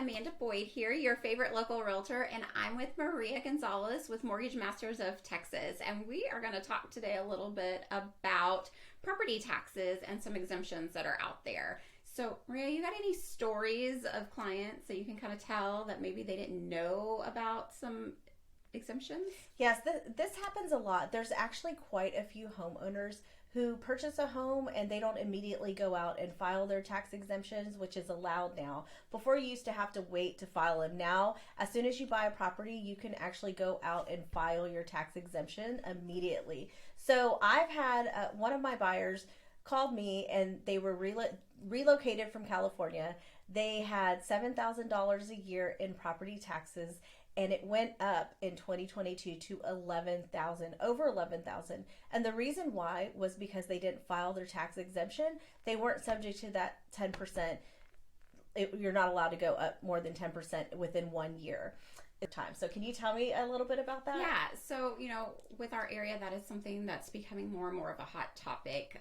Amanda Boyd here, your favorite local realtor, and I'm with Maria Gonzalez with Mortgage Masters of Texas. And we are going to talk today a little bit about property taxes and some exemptions that are out there. So, Maria, you got any stories of clients that you can kind of tell that maybe they didn't know about some exemptions? Yes, this happens a lot. There's actually quite a few homeowners who purchase a home and they don't immediately go out and file their tax exemptions, which is allowed now. Before, you used to have to wait to file them. Now, as soon as you buy a property, you can actually go out and file your tax exemption immediately. So I've had one of my buyers called me, and they were relocated from California. They had $7,000 a year in property taxes, and it went up in 2022 to 11,000, over 11,000. And the reason why was because they didn't file their tax exemption. They weren't subject to that 10%. You're not allowed to go up more than 10% within 1 year time. So can you tell me a little bit about that? Yeah, so, with our area, that is something that's becoming more and more of a hot topic.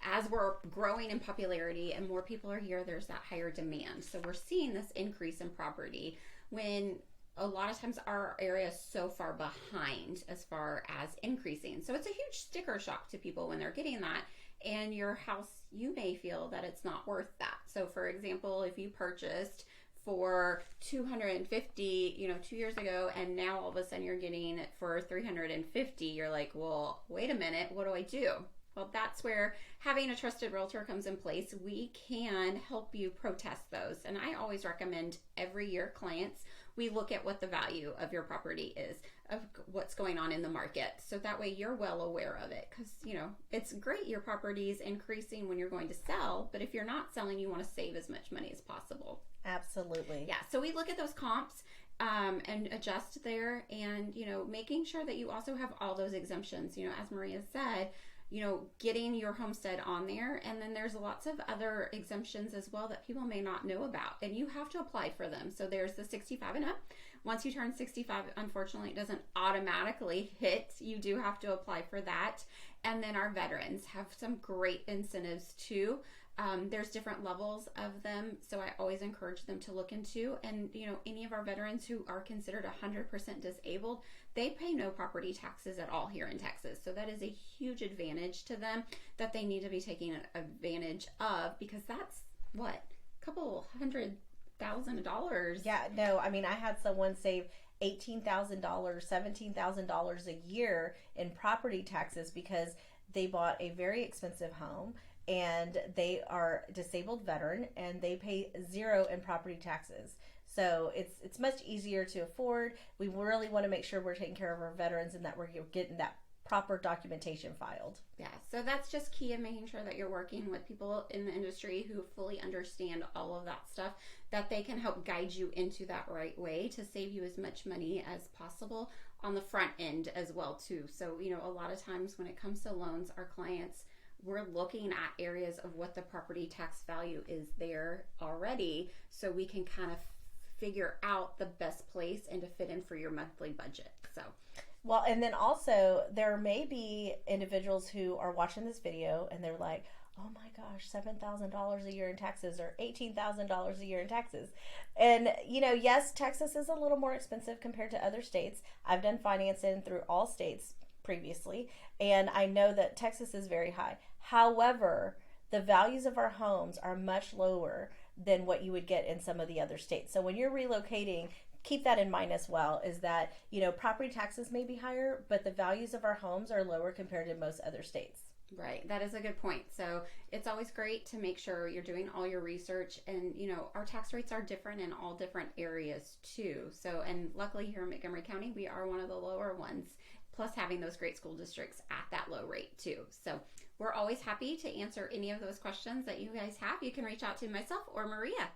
As we're growing in popularity and more people are here, there's that higher demand. So we're seeing this increase in property when a lot of times our area is so far behind as far as increasing. So it's a huge sticker shock to people when they're getting that. And your house, you may feel that it's not worth that. So for example, if you purchased for 250, 2 years ago, and now all of a sudden you're getting it for 350, you're like, well, wait a minute, what do I do? Well, that's where having a trusted realtor comes in place. We can help you protest those. And I always recommend every year clients, we look at what the value of your property is, of what's going on in the market. So that way you're well aware of it. Because, it's great your property is increasing when you're going to sell. But if you're not selling, you want to save as much money as possible. Absolutely. Yeah. So we look at those comps and adjust there, and, making sure that you also have all those exemptions, as Maria said, getting your homestead on there. And then there's lots of other exemptions as well that people may not know about, and you have to apply for them. So there's the 65 and up. Once you turn 65, unfortunately, it doesn't automatically hit. You do have to apply for that. And then our veterans have some great incentives too. There's different levels of them, so I always encourage them to look into. And, any of our veterans who are considered 100% disabled, they pay no property taxes at all here in Texas. So that is a huge advantage to them that they need to be taking advantage of, because that's a couple $100,000. Yeah, no, I had someone save $18,000, $17,000 a year in property taxes because they bought a very expensive home, and they are a disabled veteran, and they pay zero in property taxes. So it's much easier to afford. We really want to make sure we're taking care of our veterans and that we're getting that proper documentation filed. Yeah, so that's just key in making sure that you're working with people in the industry who fully understand all of that stuff, that they can help guide you into that right way to save you as much money as possible on the front end as well too. So, a lot of times when it comes to loans, our clients, we're looking at areas of what the property tax value is there already, so we can kind of figure out the best place and to fit in for your monthly budget. So, well, and then also there may be individuals who are watching this video and they're like, oh my gosh, $7,000 a year in taxes, or $18,000 a year in taxes. And, yes, Texas is a little more expensive compared to other states. I've done financing through all states previously, and I know that Texas is very high. However, the values of our homes are much lower than what you would get in some of the other states. So when you're relocating, keep that in mind as well, is that, property taxes may be higher, but the values of our homes are lower compared to most other states. Right. That is a good point. So it's always great to make sure you're doing all your research, and, our tax rates are different in all different areas too. So, and luckily here in Montgomery County, we are one of the lower ones, plus having those great school districts at that low rate too. So we're always happy to answer any of those questions that you guys have. You can reach out to myself or Maria.